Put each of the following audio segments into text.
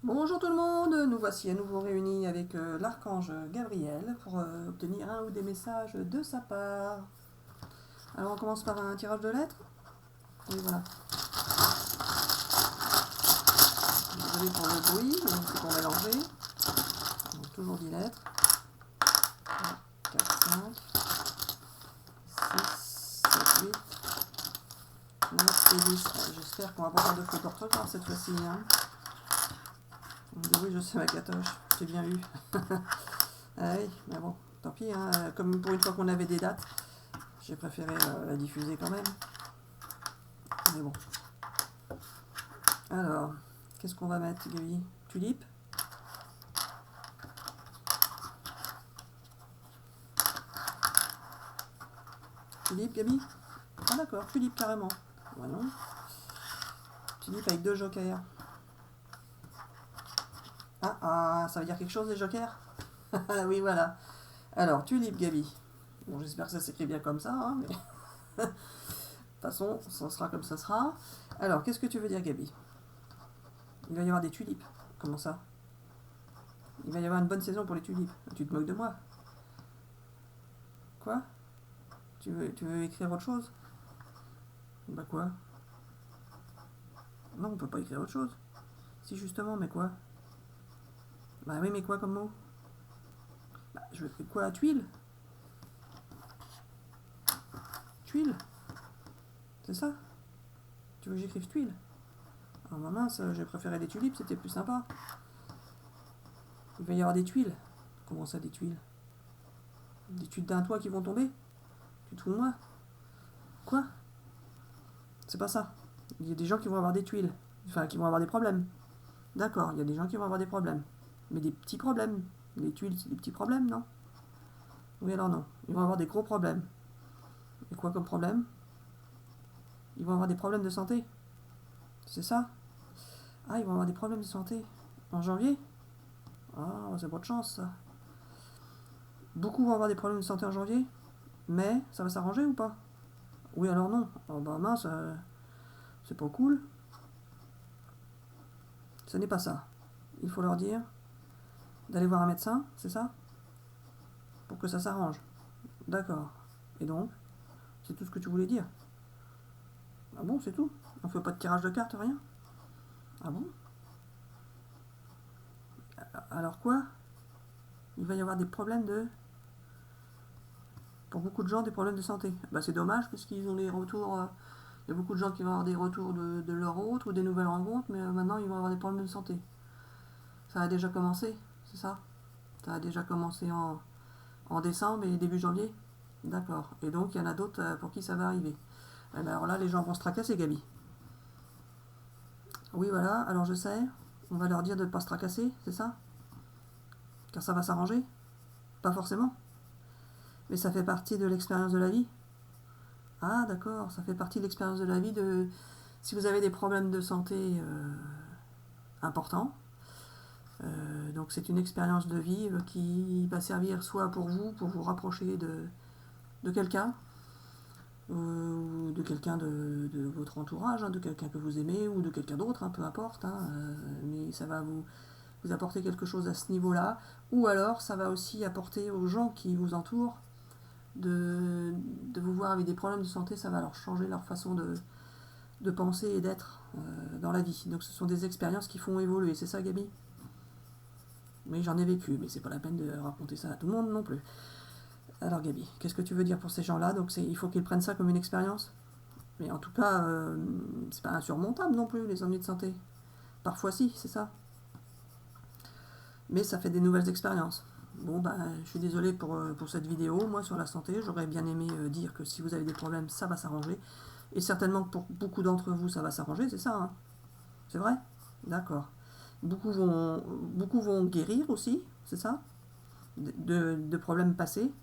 Bonjour tout le monde, nous voici à nouveau réunis avec l'archange Gabriel pour obtenir un ou des messages de sa part. Alors on commence par un tirage de lettres. Oui voilà, désolé pour le bruit, mais c'est pour mélanger. Donc toujours 10 lettres. 4, 5, 6, 7, 8, 9 et 10. J'espère qu'on va pas faire de faute d'orthographe cette fois-ci. Hein. Oui, je sais ma catoche, j'ai bien eu. Ah oui, mais bon, tant pis, hein. Comme pour une fois qu'on avait des dates, j'ai préféré la diffuser quand même. Mais bon. Alors, qu'est-ce qu'on va mettre, Gaby? Tulipe? Tulipe, Gaby? Ah d'accord, tulipe carrément. Voilà. Tulipe avec 2 jokers. Ah, ça veut dire quelque chose les jokers? Ah oui, voilà. Alors, tulipe, Gaby. Bon, j'espère que ça s'écrit bien comme ça, hein, mais... de toute façon, ça sera comme ça sera. Alors, qu'est-ce que tu veux dire, Gaby? Il va y avoir des tulipes. Comment ça? Il va y avoir une bonne saison pour les tulipes. Tu te moques de moi? Quoi? Tu veux écrire autre chose? Bah quoi? Non, on peut pas écrire autre chose. Si justement, mais quoi? Bah oui, mais quoi comme mot? Bah, je veux quoi? Tuile? Tuile? C'est ça? Tu veux que j'écrive tuile? Ah bah mince, j'ai préféré les tulipes, c'était plus sympa. Il va y avoir des tuiles. Comment ça, des tuiles? Des tuiles d'un toit qui vont tomber? Tu te fous de moi? Quoi? C'est pas ça. Il y a des gens qui vont avoir des tuiles. Enfin, qui vont avoir des problèmes. D'accord, il y a des gens qui vont avoir des problèmes. Mais des petits problèmes. Les tuiles, c'est des petits problèmes, non? Oui, alors non. Ils vont avoir des gros problèmes. Et quoi comme problème? Ils vont avoir des problèmes de santé. C'est ça? Ah, ils vont avoir des problèmes de santé. En janvier? Ah, c'est pas de chance, ça. Beaucoup vont avoir des problèmes de santé en janvier. Mais, ça va s'arranger ou pas? Oui, alors non. Oh bah mince, c'est pas cool. Ce n'est pas ça. Il faut leur dire d'aller voir un médecin, c'est ça? Pour que ça s'arrange. D'accord. Et donc, c'est tout ce que tu voulais dire? Ah bon, c'est tout? On fait pas de tirage de cartes, rien? Ah bon? Alors quoi? Il va y avoir des problèmes de... Pour beaucoup de gens, des problèmes de santé. Bah c'est dommage, parce qu'ils ont des retours... Il y a beaucoup de gens qui vont avoir des retours de leur autre ou des nouvelles rencontres, mais maintenant ils vont avoir des problèmes de santé. Ça a déjà commencé, c'est ça? Ça a déjà commencé en décembre et début janvier? D'accord. Et donc il y en a d'autres pour qui ça va arriver. Eh ben, alors là, les gens vont se tracasser, Gaby. Oui, voilà, alors je sais. On va leur dire de ne pas se tracasser, c'est ça? Car ça va s'arranger? Pas forcément. Mais ça fait partie de l'expérience de la vie. Ah, d'accord, ça fait partie de l'expérience de la vie de... Si vous avez des problèmes de santé importants, donc c'est une expérience de vie qui va servir soit pour vous rapprocher de quelqu'un, ou de quelqu'un de votre entourage, hein, de quelqu'un que vous aimez, ou de quelqu'un d'autre, hein, peu importe, hein, mais ça va vous apporter quelque chose à ce niveau-là, ou alors ça va aussi apporter aux gens qui vous entourent de vous voir avec des problèmes de santé, ça va leur changer leur façon de penser et d'être dans la vie. Donc ce sont des expériences qui font évoluer, c'est ça Gaby? Mais j'en ai vécu, mais c'est pas la peine de raconter ça à tout le monde non plus. Alors Gaby, qu'est-ce que tu veux dire pour ces gens-là? Donc il faut qu'ils prennent ça comme une expérience? Mais en tout cas, c'est pas insurmontable non plus les ennuis de santé. Parfois si, c'est ça. Mais ça fait des nouvelles expériences. Bon, bah, je suis désolée pour cette vidéo. Moi, sur la santé, j'aurais bien aimé dire que si vous avez des problèmes, ça va s'arranger. Et certainement que pour beaucoup d'entre vous, ça va s'arranger, c'est ça, hein? C'est vrai? D'accord. Beaucoup vont guérir aussi, c'est ça? De problèmes passés.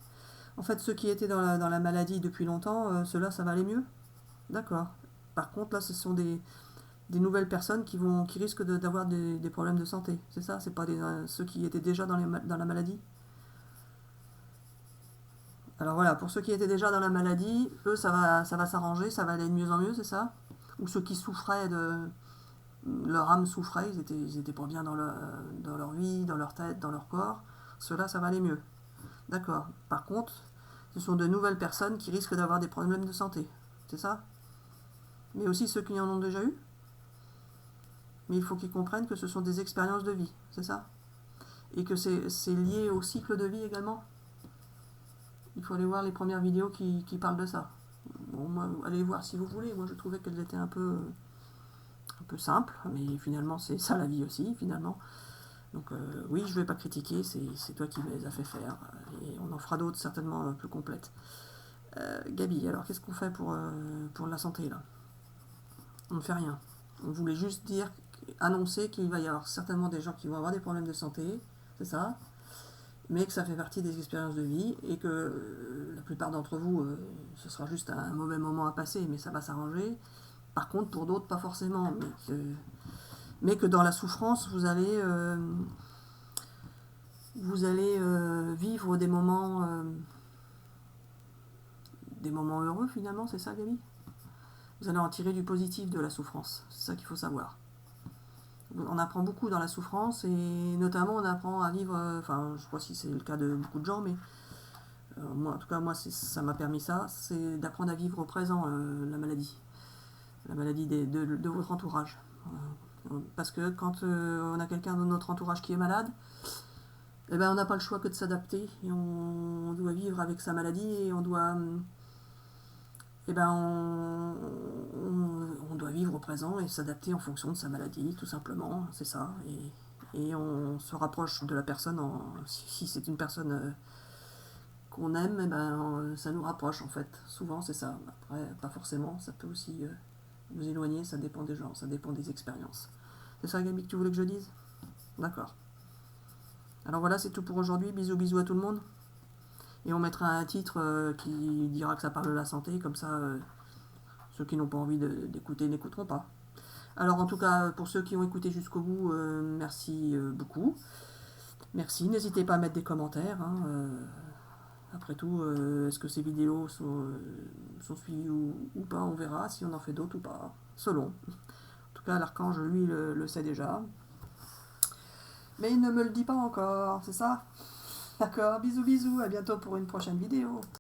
En fait, ceux qui étaient dans la maladie depuis longtemps, ceux-là, ça va aller mieux? D'accord. Par contre, là, ce sont des nouvelles personnes qui risquent d'avoir des problèmes de santé. C'est ça? C'est pas ceux qui étaient déjà dans la maladie? Alors voilà, pour ceux qui étaient déjà dans la maladie, eux, ça va s'arranger, ça va aller de mieux en mieux, c'est ça? Ou ceux qui souffraient leur âme souffrait, ils étaient pas bien dans leur vie, dans leur tête, dans leur corps. Ceux-là, ça va aller mieux. D'accord. Par contre, ce sont de nouvelles personnes qui risquent d'avoir des problèmes de santé. C'est ça? Mais aussi ceux qui en ont déjà eu. Mais il faut qu'ils comprennent que ce sont des expériences de vie. C'est ça? Et que c'est lié au cycle de vie également. Il faut aller voir les premières vidéos qui parlent de ça. Bon, moi, allez voir si vous voulez. Moi, je trouvais qu'elles étaient un peu simples, mais finalement, c'est ça la vie aussi, finalement. Donc, oui, je ne vais pas critiquer, c'est toi qui me les as fait faire. Et on en fera d'autres certainement plus complètes. Gabi, alors qu'est-ce qu'on fait pour la santé là? On ne fait rien. On voulait juste dire, annoncer qu'il va y avoir certainement des gens qui vont avoir des problèmes de santé, c'est ça, mais que ça fait partie des expériences de vie et que la plupart d'entre vous, ce sera juste un mauvais moment à passer, mais ça va s'arranger. Par contre, pour d'autres, pas forcément, mais que dans la souffrance, vous allez vivre des moments heureux finalement, c'est ça, Gabi? Vous allez en tirer du positif de la souffrance, c'est ça qu'il faut savoir. On apprend beaucoup dans la souffrance et notamment on apprend à vivre, enfin je sais pas si c'est le cas de beaucoup de gens, mais moi, en tout cas moi ça m'a permis ça, c'est d'apprendre à vivre au présent la maladie de votre entourage. Parce que quand on a quelqu'un de notre entourage qui est malade, eh ben, on n'a pas le choix que de s'adapter et on doit vivre avec sa maladie et on doit on doit vivre au présent et s'adapter en fonction de sa maladie, tout simplement, c'est ça. Et on se rapproche de la personne, si c'est une personne qu'on aime, eh ben, ça nous rapproche en fait. Souvent c'est ça. Après, pas forcément, ça peut aussi nous éloigner, ça dépend des gens, ça dépend des expériences. C'est ça, Gabi, que tu voulais que je dise? D'accord. Alors voilà, c'est tout pour aujourd'hui. Bisous, bisous à tout le monde. Et on mettra un titre qui dira que ça parle de la santé, comme ça ceux qui n'ont pas envie d'écouter n'écouteront pas. Alors en tout cas, pour ceux qui ont écouté jusqu'au bout, merci beaucoup. Merci, n'hésitez pas à mettre des commentaires. Après tout, est-ce que ces vidéos sont suivies ou pas? On verra si on en fait d'autres ou pas, selon. En tout cas, l'archange, lui, le sait déjà. Mais il ne me le dit pas encore, c'est ça? D'accord, bisous bisous, à bientôt pour une prochaine vidéo.